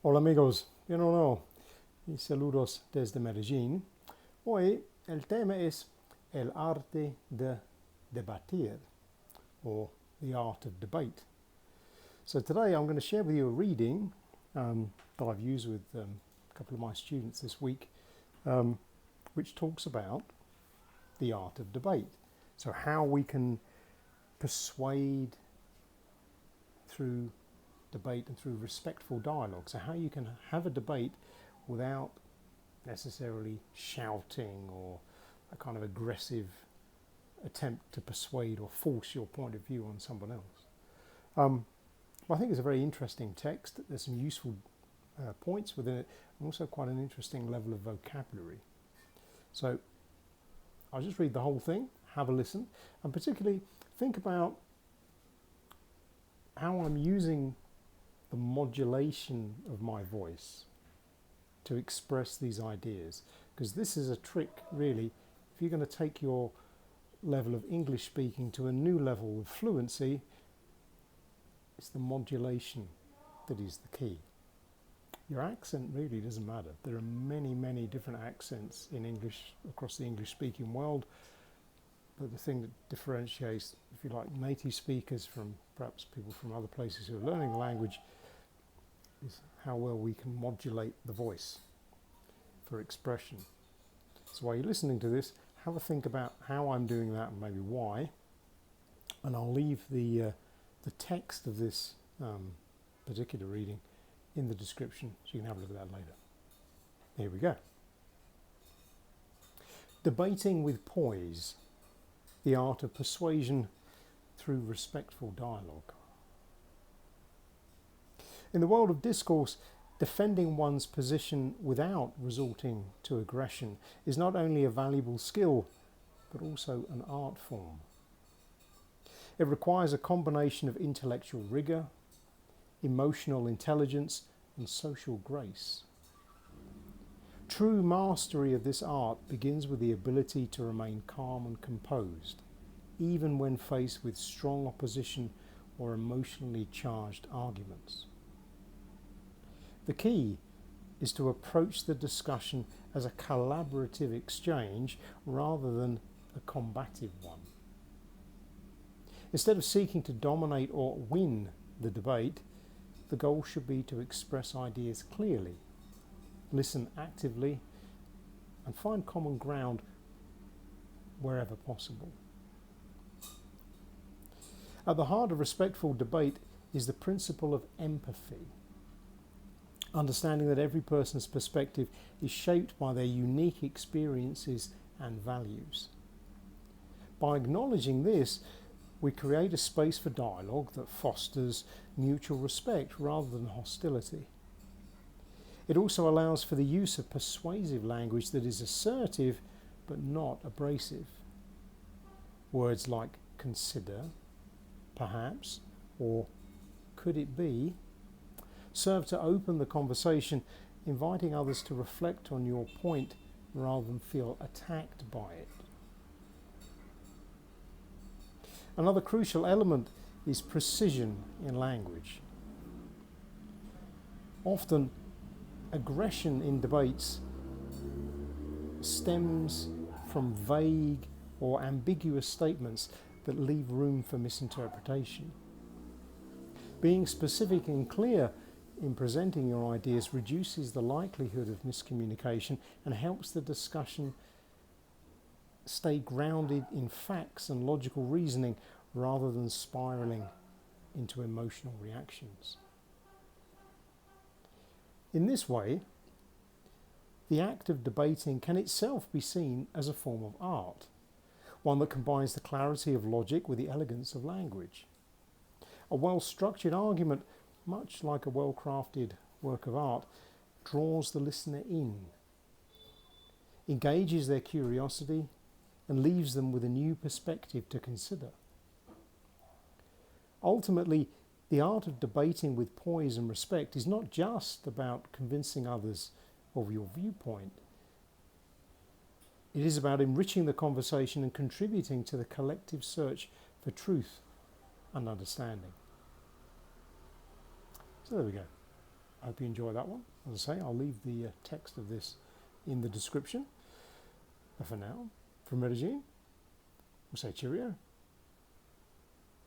Hola amigos, bien o no, y saludos desde Medellín. Hoy el tema es el arte de debatir, or the art of debate. So today I'm going to share with you a reading that I've used with a couple of my students this week, which talks about the art of debate. So how we can persuade through debate and through respectful dialogue. So how you can have a debate without necessarily shouting or a kind of aggressive attempt to persuade or force your point of view on someone else. Well, I think it's a very interesting text. There's some useful points within it, and also quite an interesting level of vocabulary. So I'll just read the whole thing, have a listen, and particularly think about how I'm using the modulation of my voice to express these ideas, because this is a trick really. If you're going to take your level of English speaking to a new level of fluency, it's the modulation that is the key. Your accent really doesn't matter. There are many different accents in English across the English speaking world, but the thing that differentiates, if you like, native speakers from perhaps people from other places who are learning the language is how well we can modulate the voice for expression. So while you're listening to this, have a think about how I'm doing that and maybe why. And I'll leave the text of this particular reading in the description so you can have a look at that later. Here we go. Debating with poise, the art of persuasion through respectful dialogue. In the world of discourse, defending one's position without resorting to aggression is not only a valuable skill, but also an art form. It requires a combination of intellectual rigor, emotional intelligence, and social grace. True mastery of this art begins with the ability to remain calm and composed, even when faced with strong opposition or emotionally charged arguments. The key is to approach the discussion as a collaborative exchange rather than a combative one. Instead of seeking to dominate or win the debate, the goal should be to express ideas clearly, listen actively, and find common ground wherever possible. At the heart of respectful debate is the principle of empathy. Understanding that every person's perspective is shaped by their unique experiences and values. By acknowledging this, we create a space for dialogue that fosters mutual respect rather than hostility. It also allows for the use of persuasive language that is assertive but not abrasive. Words like consider, perhaps, or could it be serve to open the conversation, inviting others to reflect on your point rather than feel attacked by it. Another crucial element is precision in language. Often, aggression in debates stems from vague or ambiguous statements that leave room for misinterpretation. Being specific and clear in presenting your ideas reduces the likelihood of miscommunication and helps the discussion stay grounded in facts and logical reasoning rather than spiraling into emotional reactions. In this way, the act of debating can itself be seen as a form of art, one that combines the clarity of logic with the elegance of language. A well-structured argument, much like a well-crafted work of art, draws the listener in, engages their curiosity, and leaves them with a new perspective to consider. Ultimately, the art of debating with poise and respect is not just about convincing others of your viewpoint. It is about enriching the conversation and contributing to the collective search for truth and understanding. So there we go. I hope you enjoy that one. As I say, I'll leave the text of this in the description. But for now, from Medellin, we'll say cheerio.